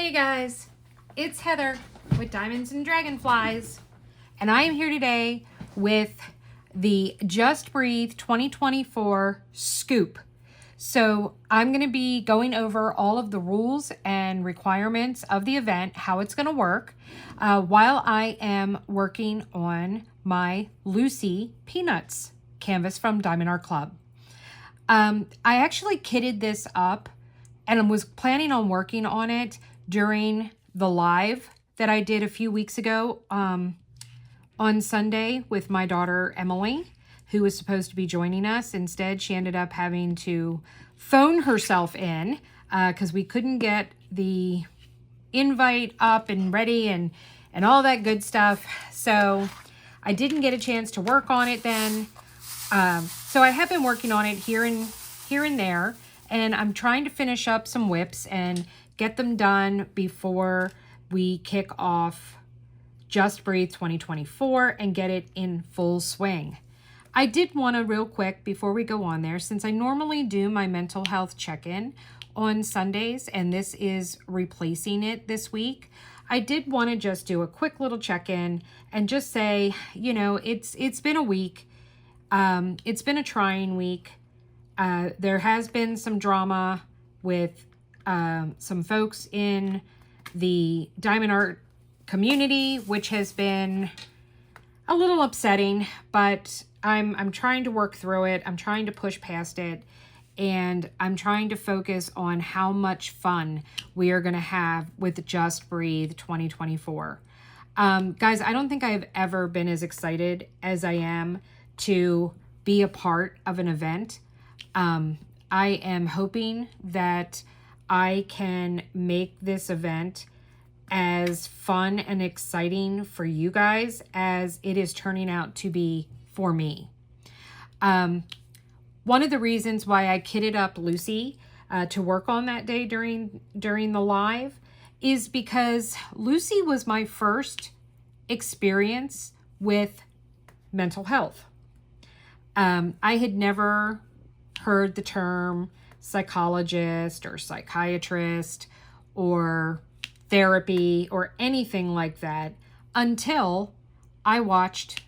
Hey guys, it's Heather with Diamonds and Dragonflies, and I am here today with the Just Breathe 2024 Scoop. So I'm going to be going over all of the rules and requirements of the event, how it's going to work, while I am working on my Lucy Peanuts canvas from Diamond Art Club. I actually kitted this up and was planning on working on it during the live that I did a few weeks ago on Sunday with my daughter Emily, who was supposed to be joining us. Instead, she ended up having to phone herself in because we couldn't get the invite up and ready and all that good stuff. So I didn't get a chance to work on it then. So I have been working on it here and there, and I'm trying to finish up some whips and get them done before we kick off Just Breathe 2024 and get it in full swing. I did want to real quick before we go on there, since I normally do my mental health check-in on Sundays, and this is replacing it this week, I did want to just do a quick little check-in and just say, you know, it's been a week. It's been a trying week. There has been some drama with some folks in the diamond art community, which has been a little upsetting, but I'm trying to work through it. I'm trying to push past it, and I'm trying to focus on how much fun we are going to have with Just Breathe 2024. Guys, I don't think I've ever been as excited as I am to be a part of an event. I am hoping that I can make this event as fun and exciting for you guys as it is turning out to be for me. One of the reasons why I kitted up Lucy to work on that day during the live is because Lucy was my first experience with mental health. I had never heard the term psychologist or psychiatrist or therapy or anything like that until I watched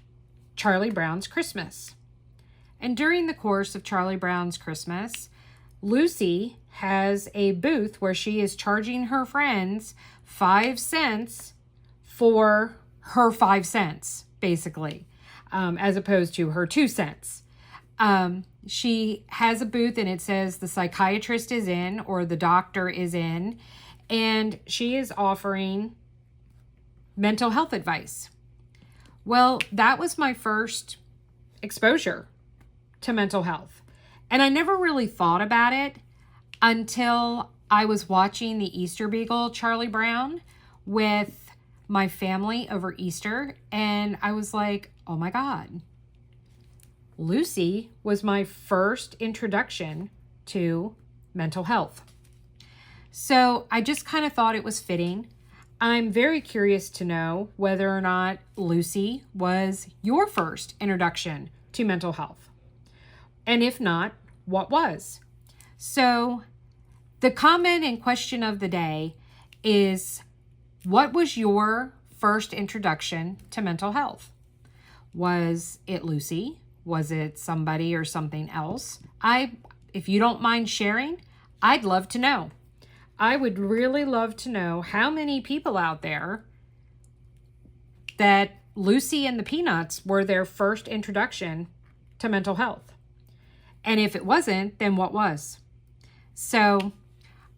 Charlie Brown's Christmas. And during the course of Charlie Brown's Christmas, Lucy has a booth where she is charging her friends 5 cents for her 5 cents, basically, as opposed to her 2 cents. She has a booth and it says the psychiatrist is in or the doctor is in, and she is offering mental health advice. Well, that was my first exposure to mental health. And I never really thought about it until I was watching the Easter Beagle Charlie Brown with my family over Easter. And I was like, oh my God. Lucy was my first introduction to mental health. So I just kind of thought it was fitting. I'm very curious to know whether or not Lucy was your first introduction to mental health. And if not, what was? So the comment and question of the day is, what was your first introduction to mental health? Was it Lucy? Was it somebody or something else? If you don't mind sharing, I'd love to know. I would really love to know how many people out there that Lucy and the Peanuts were their first introduction to mental health. And if it wasn't, then what was? So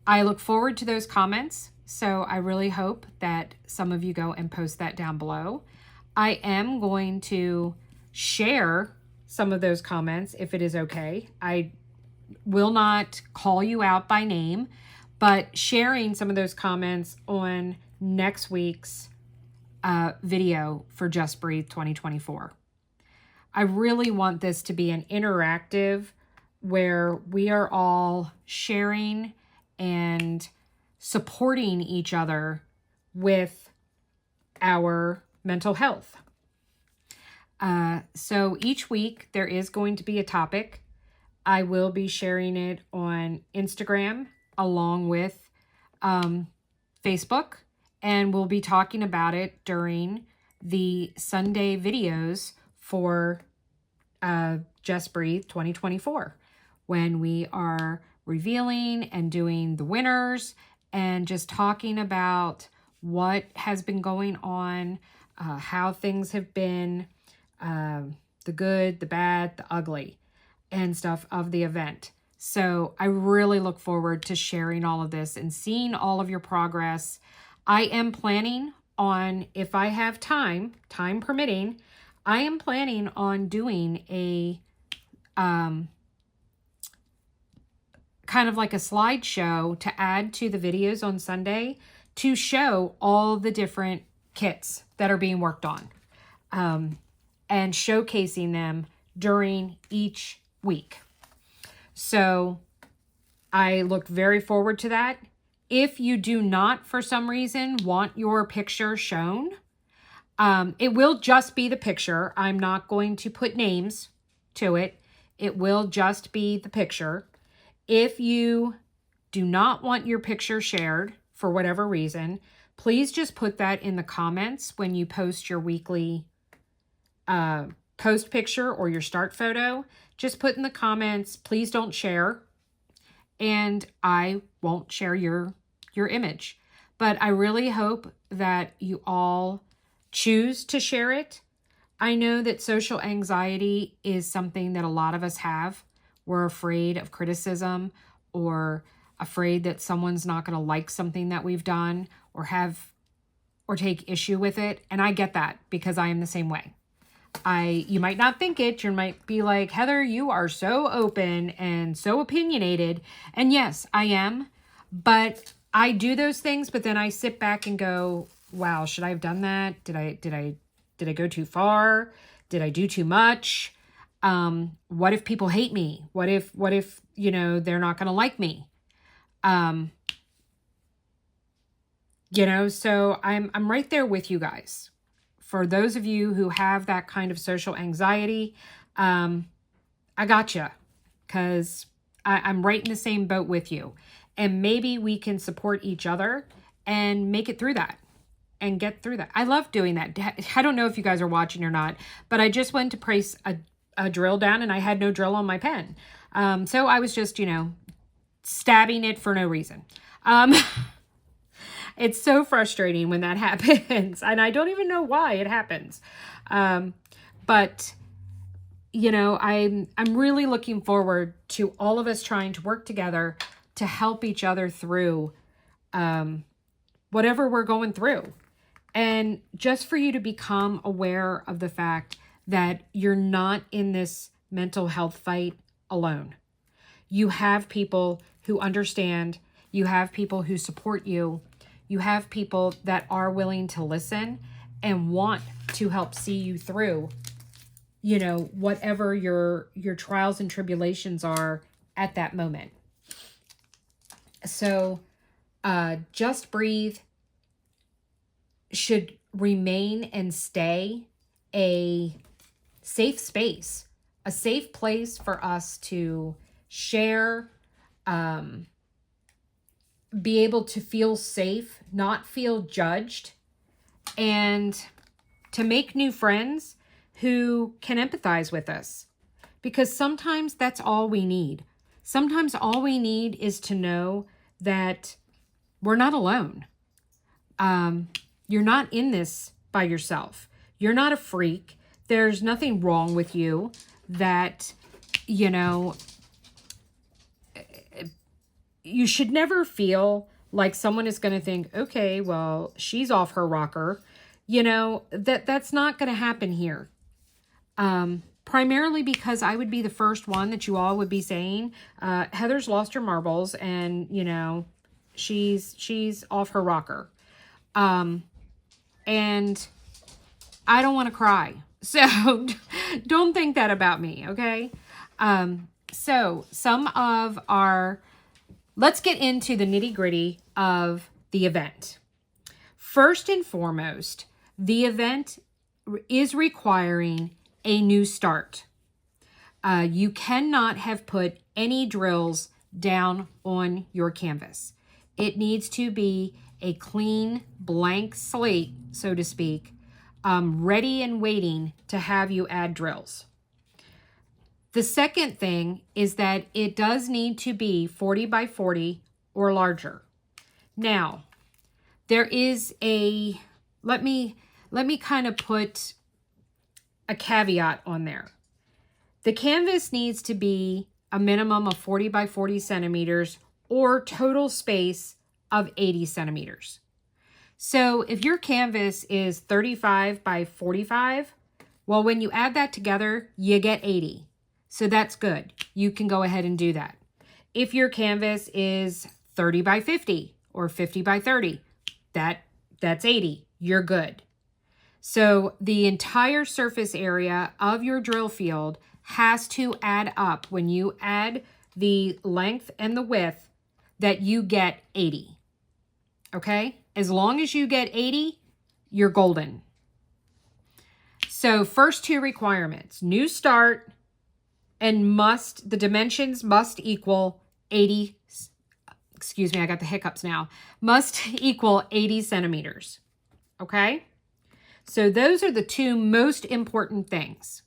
I look forward to those comments. So I really hope that some of you go and post that down below. I am going to share some of those comments if it is okay. I will not call you out by name, but sharing some of those comments on next week's video for Just Breathe 2024. I really want this to be an interactive where we are all sharing and supporting each other with our mental health. So each week there is going to be a topic. I will be sharing it on Instagram along with Facebook, and we'll be talking about it during the Sunday videos for Just Breathe 2024, when we are revealing and doing the winners and just talking about what has been going on, how things have been, the good, the bad, the ugly, and stuff of the event. So I really look forward to sharing all of this and seeing all of your progress. I am planning on, if I have time permitting, I am planning on doing a kind of like a slideshow to add to the videos on Sunday to show all the different kits that are being worked on, and showcasing them during each week. So I look very forward to that. If you do not, for some reason, want your picture shown, it will just be the picture. I'm not going to put names to it. It will just be the picture. If you do not want your picture shared for whatever reason, please just put that in the comments when you post your weekly post picture or your start photo. Just put in the comments, please don't share, and I won't share your image. But I really hope that you all choose to share it. I know that social anxiety is something that a lot of us have. We're afraid of criticism, or afraid that someone's not going to like something that we've done or take issue with it. And I get that, because I am the same way. You might not think it. You might be like, Heather, you are so open and so opinionated. And yes, I am. But I do those things, but then I sit back and go, wow, should I have done that? Did I go too far? Did I do too much? What if people hate me? What if, they're not going to like me? So I'm right there with you guys. For those of you who have that kind of social anxiety, I gotcha, because I'm right in the same boat with you. And maybe we can support each other and make it through that and get through that. I love doing that. I don't know if you guys are watching or not, but I just went to place a drill down and I had no drill on my pen. So I was just, stabbing it for no reason. It's so frustrating when that happens, and I don't even know why it happens. But I'm really looking forward to all of us trying to work together to help each other through whatever we're going through. And just for you to become aware of the fact that you're not in this mental health fight alone. You have people who understand. You have people who support you. You have people that are willing to listen and want to help see you through, whatever your trials and tribulations are at that moment. So, Just Breathe should remain and stay a safe space, a safe place for us to share, be able to feel safe, not feel judged, and to make new friends who can empathize with us. Because sometimes that's all we need. Sometimes all we need is to know that we're not alone. You're not in this by yourself. You're not a freak. There's nothing wrong with you that, you should never feel like someone is going to think, okay, well, she's off her rocker. That's not going to happen here. Primarily because I would be the first one that you all would be saying, Heather's lost her marbles and, she's off her rocker. And I don't want to cry. So don't think that about me. Okay. So let's get into the nitty gritty of the event. First and foremost, the event is requiring a new start. You cannot have put any drills down on your canvas. It needs to be a clean, blank slate, so to speak, ready and waiting to have you add drills. The second thing is that it does need to be 40 by 40 or larger. Now, there is a, let me kind of put a caveat on there. The canvas needs to be a minimum of 40 by 40 centimeters or total space of 80 centimeters. So if your canvas is 35 by 45, well, when you add that together, you get 80. So that's good. You can go ahead and do that. If your canvas is 30 by 50 or 50 by 30, that's 80. You're good. So the entire surface area of your drill field has to add up when you add the length and the width that you get 80. Okay? As long as you get 80, you're golden. So first two requirements, new start and the dimensions must equal 80, excuse me, I got the hiccups now, must equal 80 centimeters. Okay? So those are the two most important things.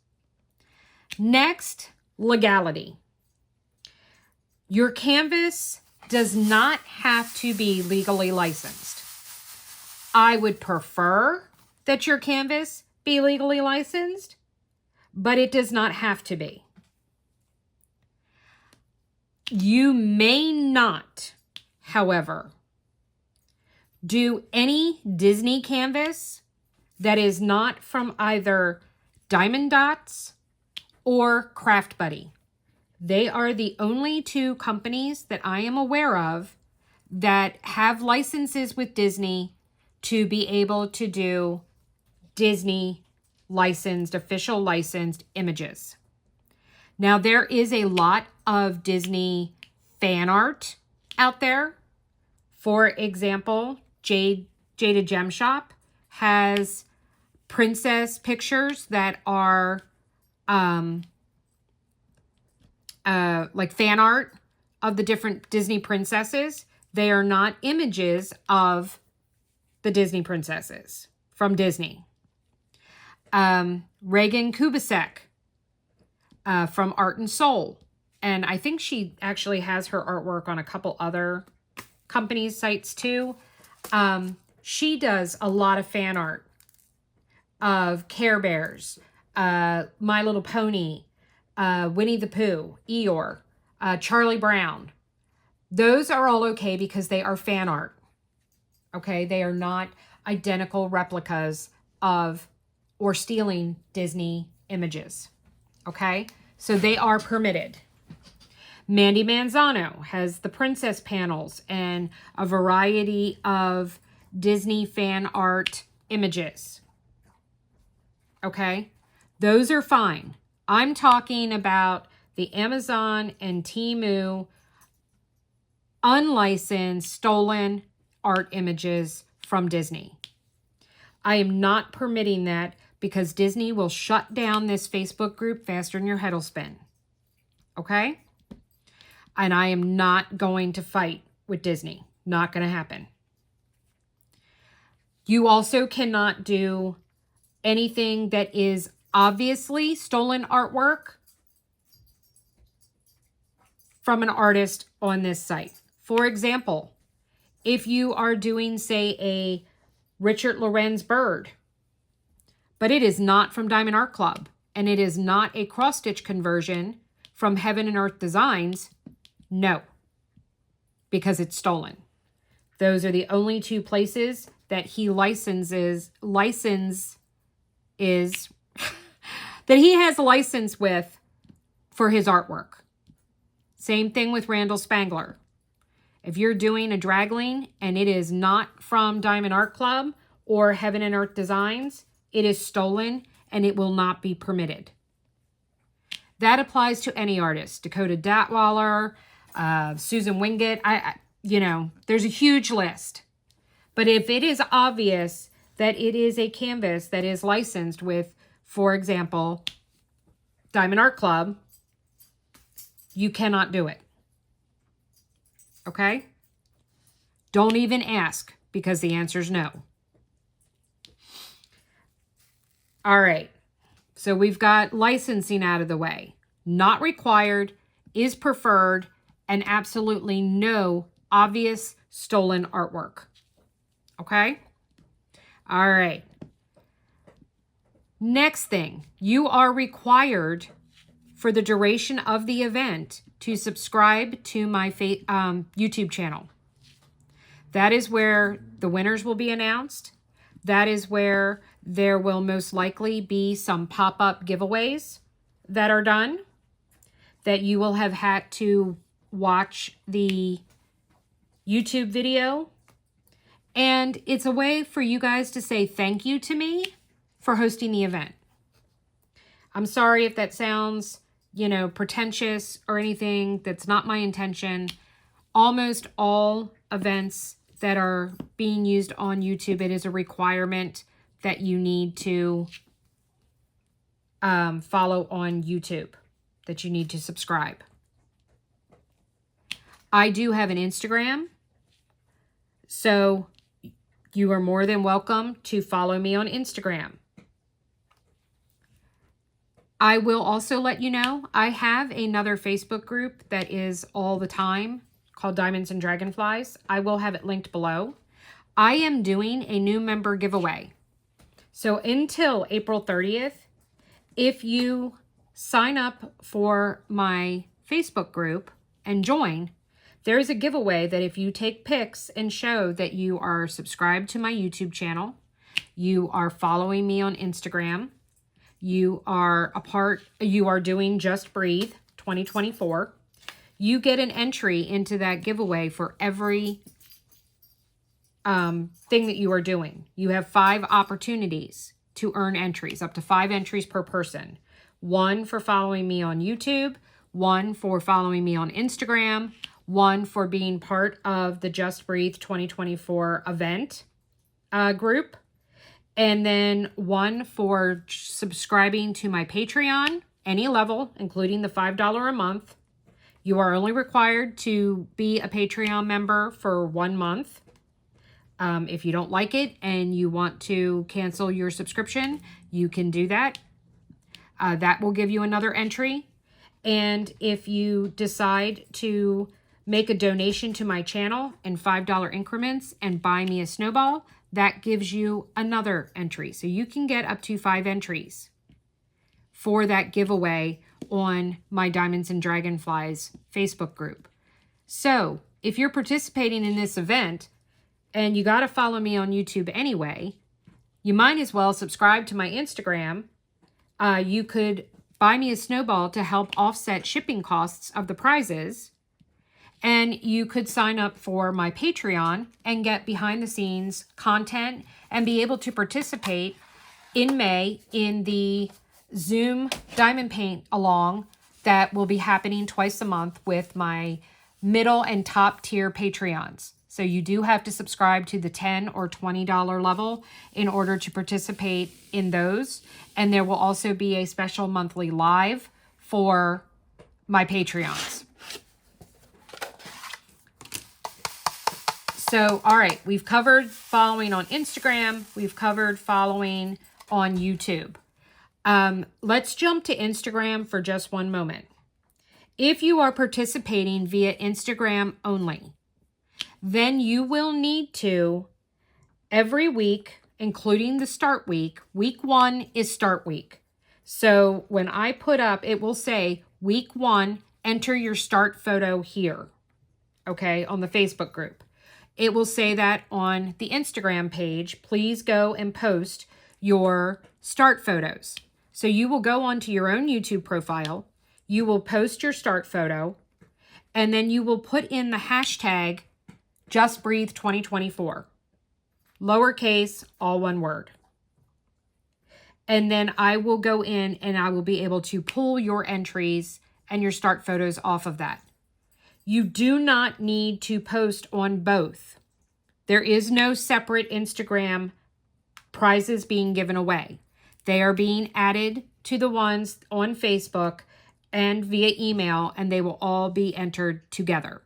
Next, legality. Your canvas does not have to be legally licensed. I would prefer that your canvas be legally licensed, but it does not have to be. You may not, however, do any Disney canvas that is not from either Diamond Dots or Craft Buddy. They are the only two companies that I am aware of that have licenses with Disney to be able to do Disney licensed, official licensed images. Now, there is a lot of Disney fan art out there. For example, Jada Gem Shop has princess pictures that are like fan art of the different Disney princesses. They are not images of the Disney princesses from Disney. Reagan Kubasek from Art and Soul. And I think she actually has her artwork on a couple other companies' sites too. She does a lot of fan art of Care Bears, My Little Pony, Winnie the Pooh, Eeyore, Charlie Brown. Those are all okay because they are fan art. Okay, they are not identical replicas of or stealing Disney images. Okay, so they are permitted. Mandy Manzano has the princess panels and a variety of Disney fan art images. Okay, those are fine. I'm talking about the Amazon and Temu unlicensed, stolen art images from Disney. I am not permitting that because Disney will shut down this Facebook group faster than your head will spin. Okay? And I am not going to fight with Disney. Not going to happen. You also cannot do anything that is obviously stolen artwork from an artist on this site. For example, if you are doing, say, a Richard Lorenz bird, but it is not from Diamond Art Club, and it is not a cross-stitch conversion from Heaven and Earth Designs, no, because it's stolen. Those are the only two places that he that he has a license with for his artwork. Same thing with Randall Spangler. If you're doing a dragling and it is not from Diamond Art Club or Heaven and Earth Designs, it is stolen and it will not be permitted. That applies to any artist. Dakota Datwaller, Susan Wingate, there's a huge list. But if it is obvious that it is a canvas that is licensed with, for example, Diamond Art Club, you cannot do it. Okay? Don't even ask. because the answer is no. All right. So we've got licensing out of the way. Not required, is preferred, and absolutely no obvious stolen artwork. Okay? All right. Next thing, you are required for the duration of the event to subscribe to my YouTube channel. That is where the winners will be announced. That is where there will most likely be some pop-up giveaways that are done that you will have had to watch the YouTube video. And it's a way for you guys to say thank you to me for hosting the event. I'm sorry if that sounds, pretentious or anything. That's not my intention. Almost all events that are being used on YouTube, it is a requirement that you need to follow on YouTube, that you need to subscribe. I do have an Instagram, so you are more than welcome to follow me on Instagram. I will also let you know, I have another Facebook group that is all the time called Diamonds and Dragonflies. I will have it linked below. I am doing a new member giveaway. So until April 30th, if you sign up for my Facebook group and join, there is a giveaway that if you take pics and show that you are subscribed to my YouTube channel, you are following me on Instagram, you are doing Just Breathe 2024, you get an entry into that giveaway for every thing that you are doing. You have 5 opportunities to earn entries, up to 5 entries per person. 1 for following me on YouTube, 1 for following me on Instagram, 1 for being part of the Just Breathe 2024 event group, and then 1 for subscribing to my Patreon, any level, including the $5 a month. You are only required to be a Patreon member for 1 month. If you don't like it and you want to cancel your subscription, you can do that. That will give you another entry. And if you decide to make a donation to my channel in $5 increments and buy me a snowball, that gives you another entry. So you can get up to 5 entries for that giveaway on my Diamonds and Dragonflies Facebook group. So if you're participating in this event and you got to follow me on YouTube anyway, you might as well subscribe to my Instagram. You could buy me a snowball to help offset shipping costs of the prizes. And you could sign up for my Patreon and get behind the scenes content and be able to participate in May in the Zoom Diamond Paint Along that will be happening twice a month with my middle and top tier Patreons. So you do have to subscribe to the $10 or $20 level in order to participate in those. And there will also be a special monthly live for my Patreons. So, all right, we've covered following on Instagram. We've covered following on YouTube. Let's jump to Instagram for just one moment. If you are participating via Instagram only, then you will need to, every week, including the start week, week 1 is start week. So when I put up, it will say week 1, enter your start photo here, okay, on the Facebook group. It will say that on the Instagram page, please go and post your start photos. So you will go onto your own YouTube profile, you will post your start photo, and then you will put in the hashtag JustBreathe2024. Lowercase, all one word. And then I will go in and I will be able to pull your entries and your start photos off of that. You do not need to post on both. There is no separate Instagram prizes being given away. They are being added to the ones on Facebook and via email, and they will all be entered together.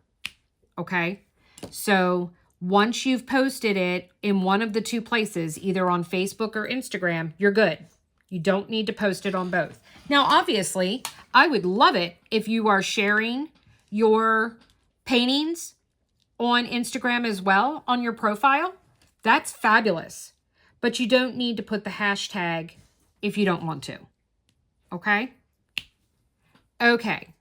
Okay? So Once you've posted it in one of the two places, either on Facebook or Instagram, you're good. You don't need to post it on both. Now, obviously, I would love it if you are sharing your paintings on Instagram as well on your profile. That's fabulous. But you don't need to put the hashtag if you don't want to. Okay? Okay.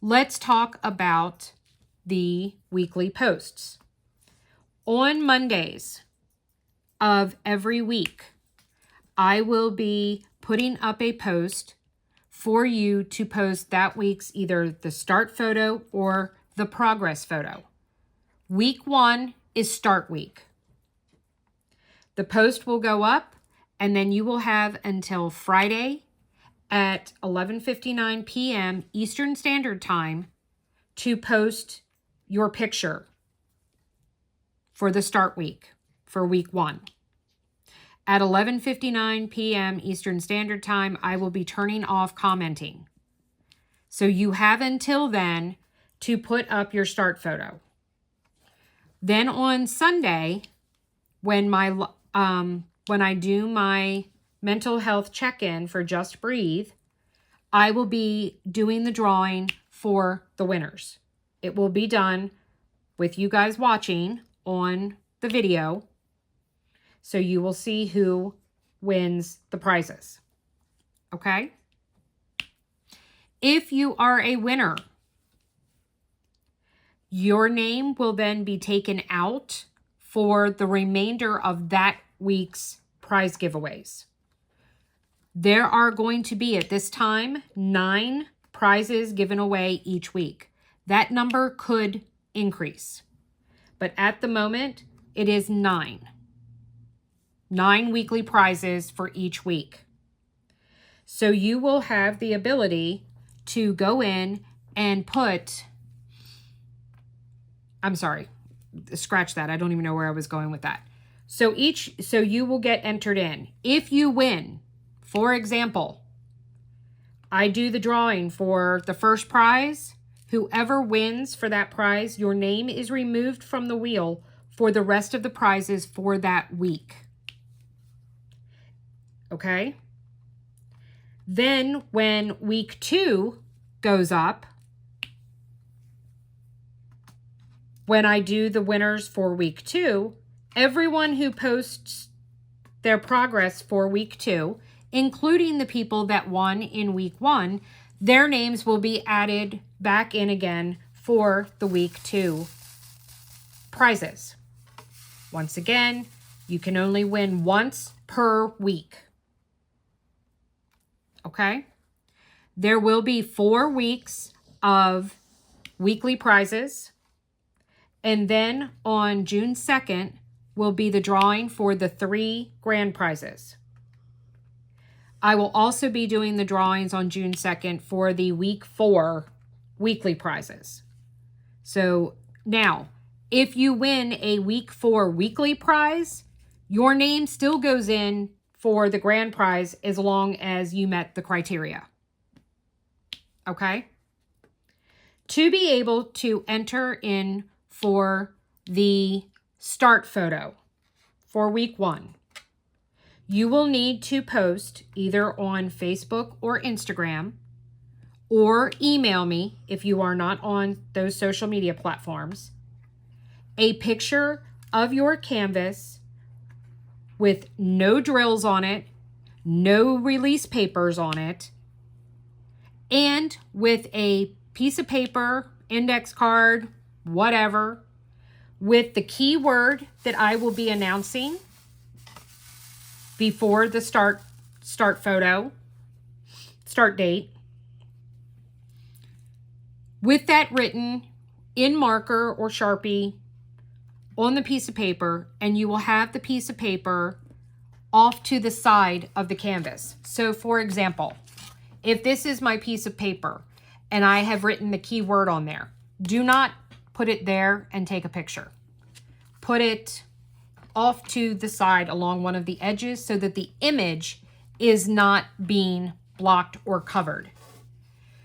Let's talk about the weekly posts. On Mondays of every week, I will be putting up a post for you to post that week's either the start photo or the progress photo. Week 1 is start week. The post will go up, and then you will have until Friday at 11:59 p.m. Eastern Standard Time to post your picture for the start week, for week 1. At 11:59 p.m. Eastern Standard Time, I will be turning off commenting. So you have until then to put up your start photo. Then on Sunday, when I do my mental health check-in for Just Breathe, I will be doing the drawing for the winners. It will be done with you guys watching on the video, so you will see who wins the prizes. Okay? If you are a winner, your name will then be taken out for the remainder of that week's prize giveaways. There are going to be, at this time, 9 prizes given away each week. That number could increase, but at the moment, it is 9. 9 weekly prizes for each week. So you will have the ability to go in and put, I'm sorry, scratch that. I don't even know where I was going with that. So you will get entered in. If you win, for example, I do the drawing for the first prize. Whoever wins for that prize, your name is removed from the wheel for the rest of the prizes for that week. Okay? Then when week 2 goes up, when I do the winners for week 2, everyone who posts their progress for week 2, including the people that won in week 1, their names will be added back in again for the week 2 prizes. Once again, you can only win once per week. Okay? There will be 4 weeks of weekly prizes. And then on June 2nd will be the drawing for the 3 grand prizes. I will also be doing the drawings on June 2nd for the week 4 weekly prizes. So now, if you win a week 4 weekly prize, your name still goes in for the grand prize as long as you met the criteria. Okay? To be able to enter in for the start photo for week 1, you will need to post either on Facebook or Instagram, or email me if you are not on those social media platforms, a picture of your canvas with no drills on it, no release papers on it, and with a piece of paper, index card, whatever, with the keyword that I will be announcing before the start photo, start date, with that written in marker or Sharpie on the piece of paper, and you will have the piece of paper off to the side of the canvas. So for example, if this is my piece of paper and I have written the keyword on there, do not put it there and take a picture. Put it off to the side along one of the edges so that the image is not being blocked or covered.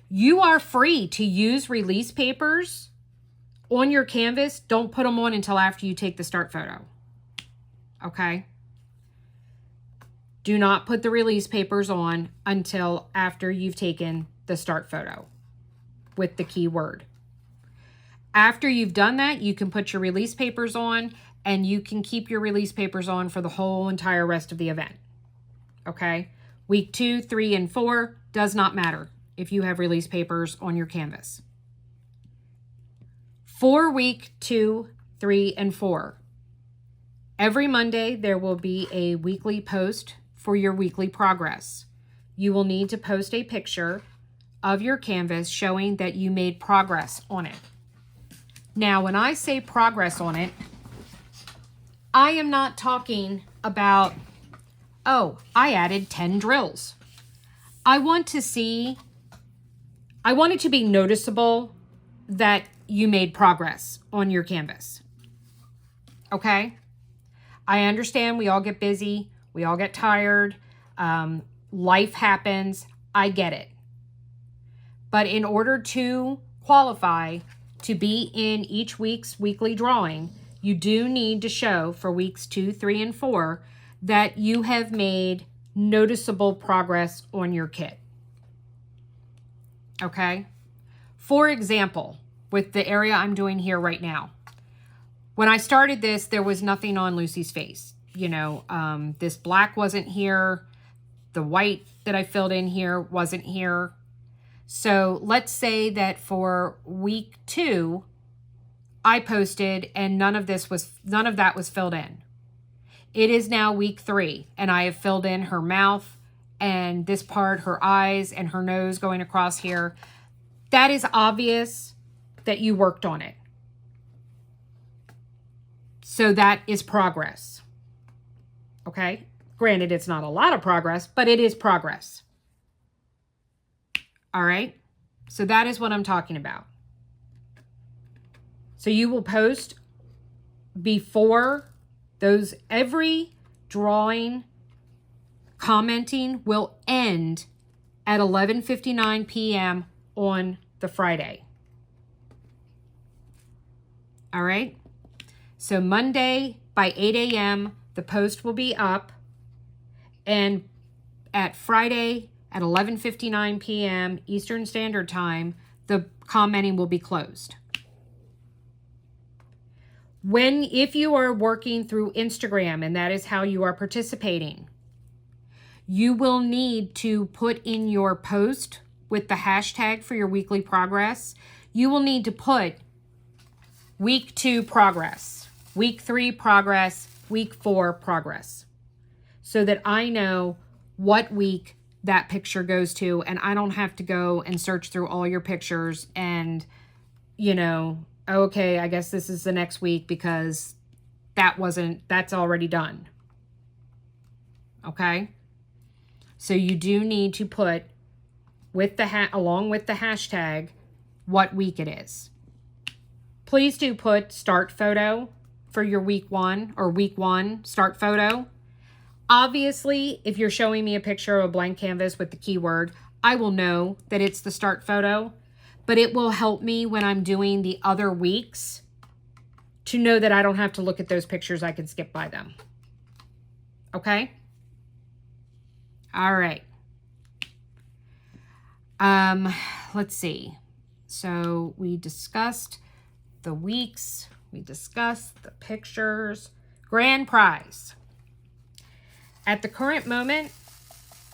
You are free to use release papers on your canvas, don't put them on until after you take the start photo. Okay? Do not put the release papers on until after you've taken the start photo with the keyword. After you've done that, you can put your release papers on, and you can keep your release papers on for the whole entire rest of the event. Okay? Week 2, 3, and 4 does not matter if you have release papers on your canvas. For week 2, 3, and 4, every Monday there will be a weekly post for your weekly progress. You will need to post a picture of your canvas showing that you made progress on it. Now, when I say progress on it, I am not talking about, oh, I added 10 drills. I want it to be noticeable that you made progress on your canvas. Okay? I understand we all get busy. We all get tired. Life happens. I get it. But in order to qualify to be in each week's weekly drawing, you do need to show for weeks 2, 3, and 4 that you have made noticeable progress on your kit. Okay? For example, with the area I'm doing here right now, when I started this, there was nothing on Lucy's face. You know, this black wasn't here. The white that I filled in here wasn't here. So let's say that for week 2, I posted and none of that was filled in. It is now week 3 and I have filled in her mouth and this part, her eyes and her nose going across here. That is obvious that you worked on it. So that is progress. Okay? Granted, it's not a lot of progress, but it is progress. All right? So that is what I'm talking about. So you will post before those, every drawing, commenting will end at 11:59 p.m. on the Friday. All right? So Monday by 8 a.m., the post will be up, and at Friday at 11:59 p.m. Eastern Standard Time, the commenting will be closed. If you are working through Instagram and that is how you are participating, you will need to put in your post with the hashtag for your weekly progress. You will need to put week 2 progress, week 3 progress, week 4 progress, so that I know what week that picture goes to, and I don't have to go and search through all your pictures and, you know, okay, I guess this is the next week because that's already done. Okay? So you do need to put with along with the hashtag what week it is. Please do put start photo for your week 1 or week 1 start photo. Obviously, if you're showing me a picture of a blank canvas with the keyword, I will know that it's the start photo, but it will help me when I'm doing the other weeks to know that I don't have to look at those pictures. I can skip by them. Okay? All right. Let's see. So we discussed the weeks. We discussed the pictures. Grand prize. At the current moment,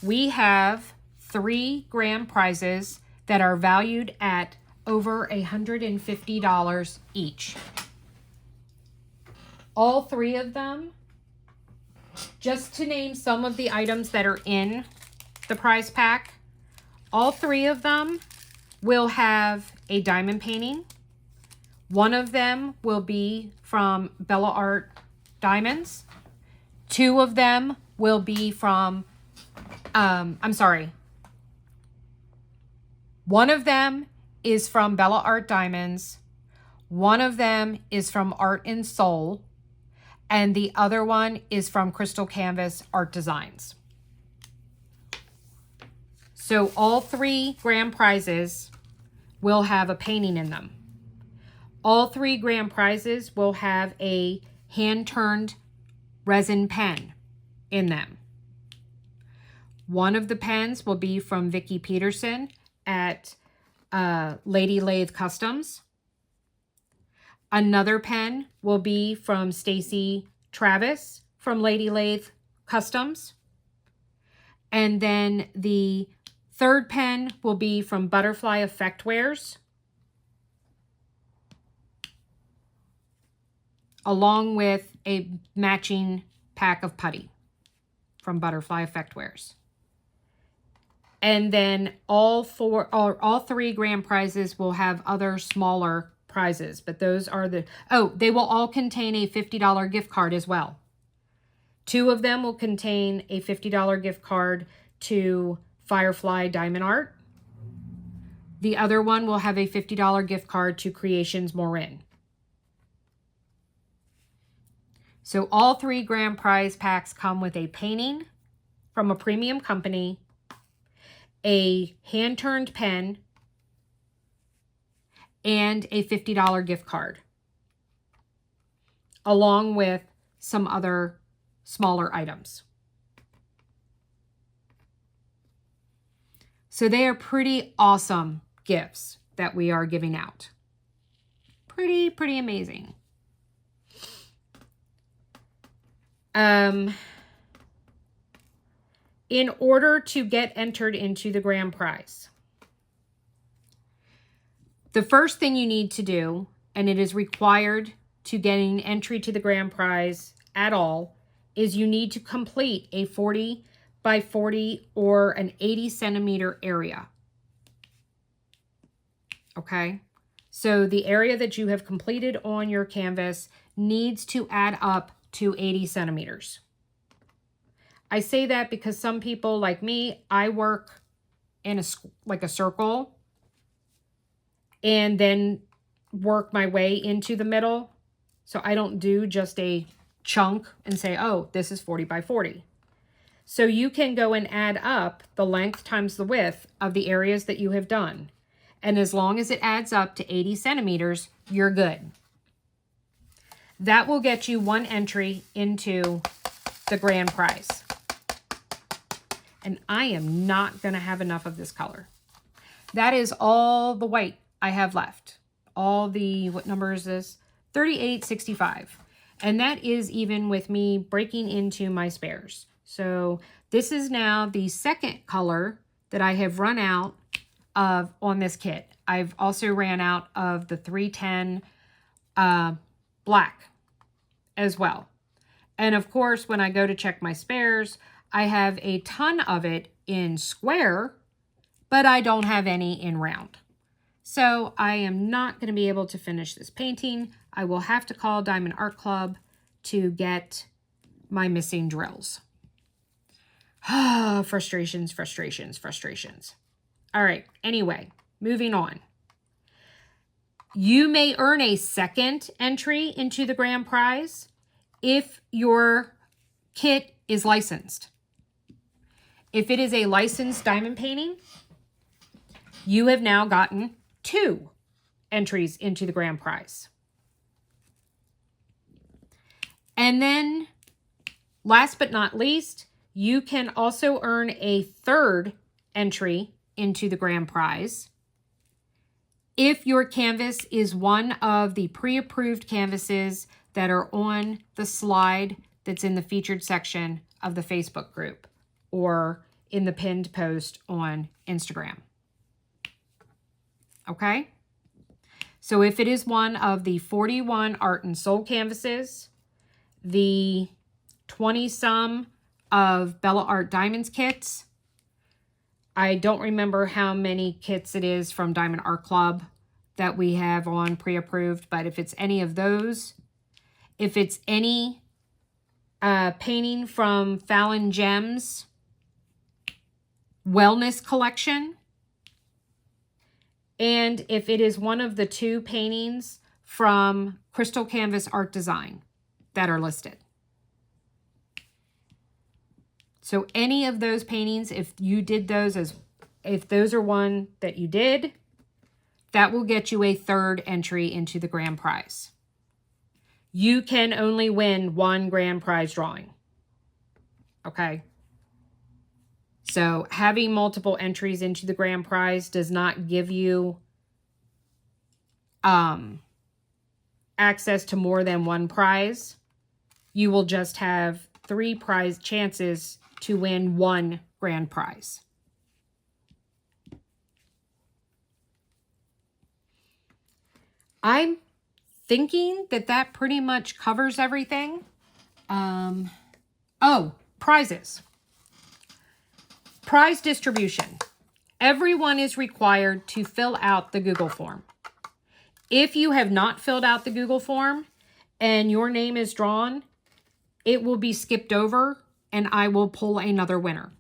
we have 3 grand prizes that are valued at over $150 each. All 3 of them, just to name some of the items that are in the prize pack, all 3 of them will have a diamond painting. One of them will be from Bella Art Diamonds. 2 of them will be from, one of them is from Bella Art Diamonds. One of them is from Art and Soul. And the other one is from Crystal Canvas Art Designs. So all 3 grand prizes will have a painting in them. All 3 grand prizes will have a hand-turned resin pen in them. One of the pens will be from Vicki Peterson at Lady Lathe Customs. Another pen will be from Stacy Travis from Lady Lathe Customs. And then the third pen will be from Butterfly Effectwares, along with a matching pack of putty from Butterfly Effectwares. And then all 3 grand prizes will have other smaller prizes, but those are they will all contain a $50 gift card as well. 2 of them will contain a $50 gift card to Firefly Diamond Art. The other one will have a $50 gift card to Creations Morin. So all 3 grand prize packs come with a painting from a premium company, a hand-turned pen, and a $50 gift card, along with some other smaller items. So they are pretty awesome gifts that we are giving out. Pretty amazing. In order to get entered into the grand prize, the first thing you need to do, and it is required to getting entry to the grand prize at all, is you need to complete a 40 by 40 or an 80 centimeter area. Okay? So the area that you have completed on your canvas needs to add up to 80 centimeters. I say that because some people like me, I work in a circle and then work my way into the middle. So I don't do just a chunk and say, oh, this is 40 by 40. So you can go and add up the length times the width of the areas that you have done. And as long as it adds up to 80 centimeters, you're good. That will get you 1 entry into the grand prize. And I am not going to have enough of this color. That is all the white I have left. All the, what number is this? 3865. And that is even with me breaking into my spares. So this is now the second color that I have run out of on this kit. I've also ran out of the 310 black as well. And of course, when I go to check my spares, I have a ton of it in square, but I don't have any in round. So I am not going to be able to finish this painting. I will have to call Diamond Art Club to get my missing drills. Frustrations, frustrations, frustrations. All right, anyway, moving on. You may earn a second entry into the grand prize if your kit is licensed. If it is a licensed diamond painting, you have now gotten 2 entries into the grand prize. And then, last but not least, you can also earn a 3rd entry into the grand prize if your canvas is one of the pre-approved canvases that are on the slide that's in the featured section of the Facebook group or in the pinned post on Instagram. Okay? So if it is one of the 41 Art and Soul canvases, the 20-some of Bella Art Diamonds kits, I don't remember how many kits it is from Diamond Art Club that we have on pre-approved, but if it's any of those, if it's any painting from Fallon Gems Wellness Collection, and if it is one of the 2 paintings from Crystal Canvas Art Design that are listed. So any of those paintings, if you did those if those are one that you did, that will get you a third entry into the grand prize. You can only win one grand prize drawing. Okay? So having multiple entries into the grand prize does not give you access to more than one prize. You will just have 3 prize chances to win 1 grand prize. I'm thinking that pretty much covers everything. Oh, prizes. Prize distribution. Everyone is required to fill out the Google form. If you have not filled out the Google form and your name is drawn, it will be skipped over and I will pull another winner.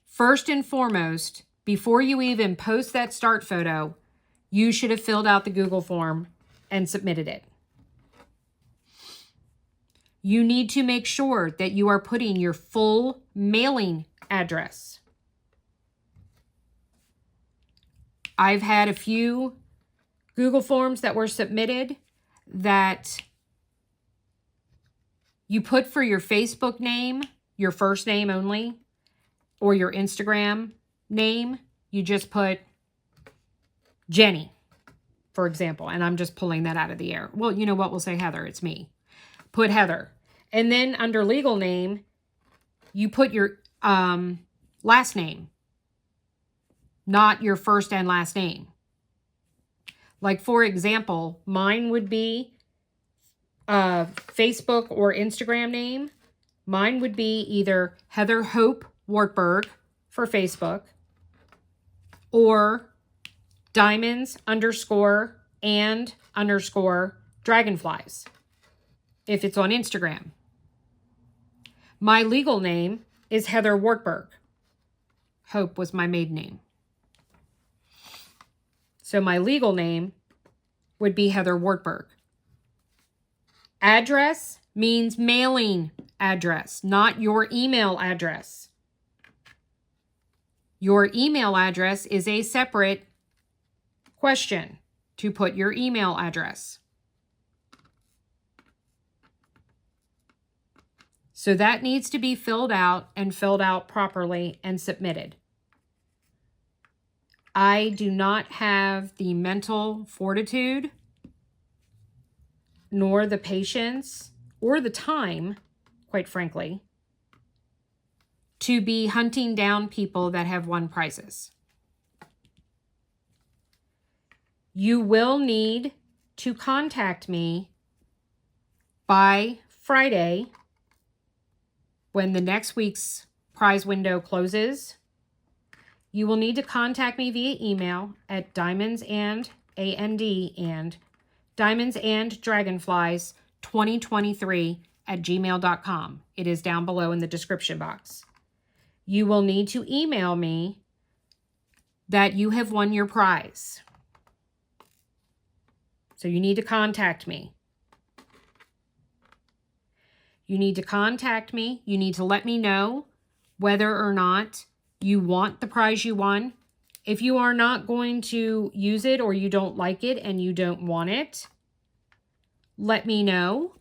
First and foremost, before you even post that start photo, you should have filled out the Google form and submitted it. You need to make sure that you are putting your full mailing address. I've had a few Google forms that were submitted that you put for your Facebook name, your first name only, or your Instagram name. You just put Jenny, for example, and I'm just pulling that out of the air. Well, you know what? We'll say Heather. It's me. Put Heather. And then under legal name, you put your last name, not your first and last name. Like, for example, mine would be Facebook or Instagram name. Mine would be either Heather Hope Wartburg for Facebook or Diamonds _and_ Dragonflies if it's on Instagram. My legal name is Heather Wartburg. Hope was my maiden name. So my legal name would be Heather Wartburg. Address means mailing address, not your email address. Your email address is a separate question to put your email address. So that needs to be filled out and filled out properly and submitted. I do not have the mental fortitude, nor the patience, or the time, quite frankly, to be hunting down people that have won prizes. You will need to contact me by Friday when the next week's prize window closes. You will need to contact me via email at diamondsanddragonflies2023@gmail.com. It is down below in the description box. You will need to email me that you have won your prize. So you need to contact me. You need to contact me. You need to let me know whether or not you want the prize you won. If you are not going to use it or you don't like it and you don't want it, let me know.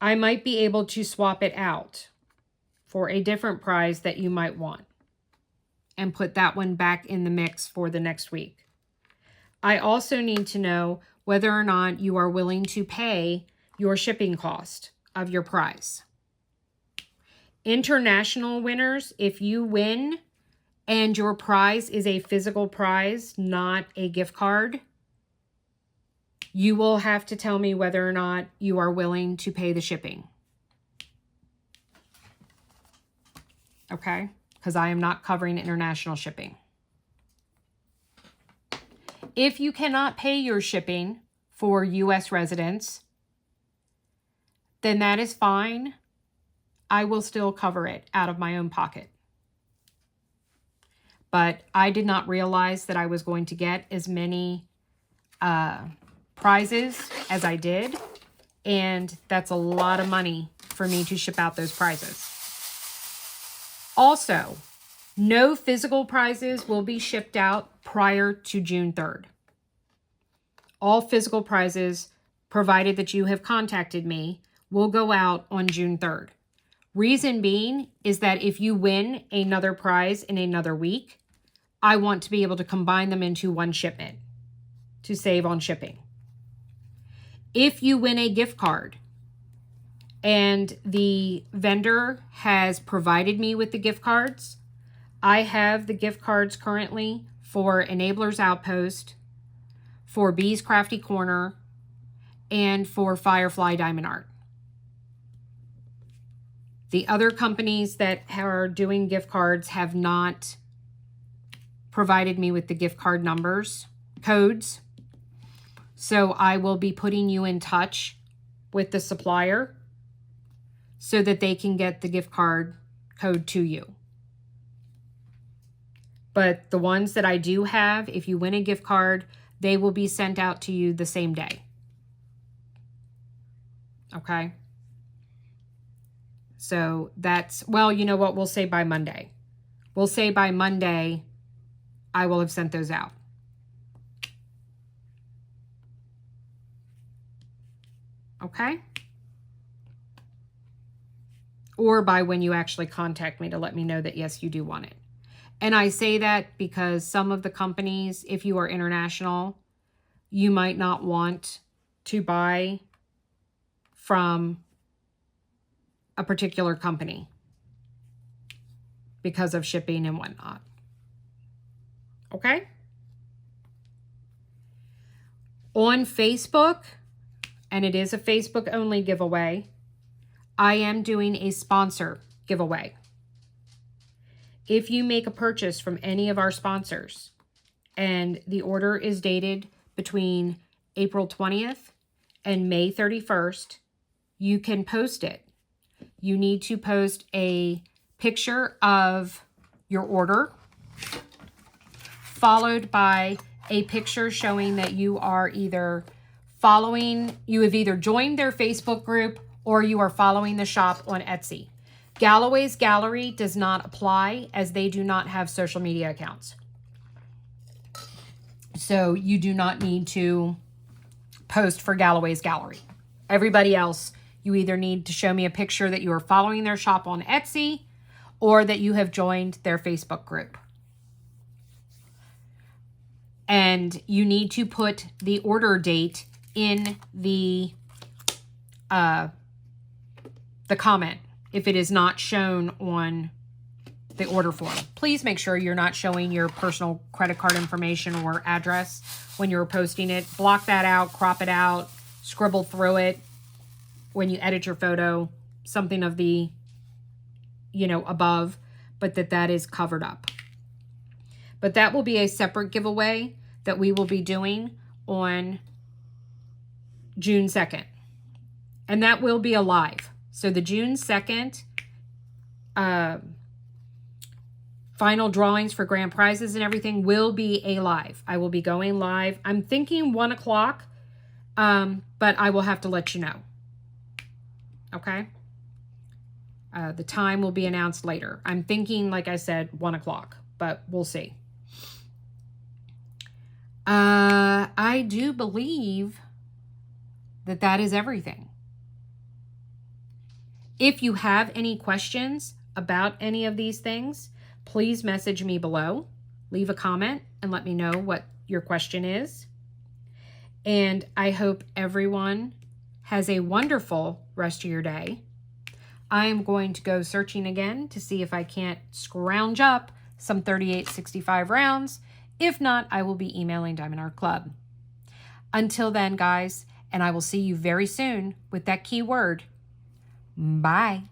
I might be able to swap it out for a different prize that you might want and put that one back in the mix for the next week. I also need to know whether or not you are willing to pay your shipping cost of your prize. International winners, if you win and your prize is a physical prize, not a gift card, you will have to tell me whether or not you are willing to pay the shipping. Okay? Because I am not covering international shipping. If you cannot pay your shipping for U.S. residents, then that is fine. I will still cover it out of my own pocket. But I did not realize that I was going to get as many prizes as I did. And that's a lot of money for me to ship out those prizes. Also, No physical prizes will be shipped out prior to June 3rd. All physical prizes, provided that you have contacted me, will go out on June 3rd. Reason being is that if you win another prize in another week, I want to be able to combine them into one shipment to save on shipping. If you win a gift card and the vendor has provided me with the gift cards, I have the gift cards currently for Enablers Outpost, for Bees Crafty Corner, and for Firefly Diamond Art. The other companies that are doing gift cards have not provided me with the gift card codes. So I will be putting you in touch with the supplier so that they can get the gift card code to you. But the ones that I do have, if you win a gift card, they will be sent out to you the same day. Okay? So that's, well, you know what? We'll say by Monday. We'll say by Monday, I will have sent those out. Okay? Or by when you actually contact me to let me know that, yes, you do want it. And I say that because some of the companies, if you are international, you might not want to buy from a particular company because of shipping and whatnot. Okay? On Facebook, and it is a Facebook only giveaway, I am doing a sponsor giveaway. If you make a purchase from any of our sponsors and the order is dated between April 20th and May 31st, you can post it. You need to post a picture of your order, followed by a picture showing that you are either you have either joined their Facebook group or you are following the shop on Etsy. Galloway's Gallery does not apply as they do not have social media accounts. So you do not need to post for Galloway's Gallery. Everybody else, you either need to show me a picture that you are following their shop on Etsy or that you have joined their Facebook group. And you need to put the order date in the comment if it is not shown on the order form. Please make sure you're not showing your personal credit card information or address when you're posting it. Block that out, crop it out, scribble through it when you edit your photo, something of the, above, but that is covered up. But that will be a separate giveaway that we will be doing on June 2nd. And that will be a live. So the June 2nd final drawings for grand prizes and everything will be a live. I will be going live. I'm thinking 1 o'clock, but I will have to let you know. Okay? The time will be announced later. I'm thinking, like I said, 1 o'clock, but we'll see. I do believe that is everything. If you have any questions about any of these things, please message me below. Leave a comment and let me know what your question is. And I hope everyone has a wonderful rest of your day. I am going to go searching again to see if I can't scrounge up some 3865 rounds. If not, I will be emailing Diamond Art Club. Until then, guys, and I will see you very soon with that keyword. Bye.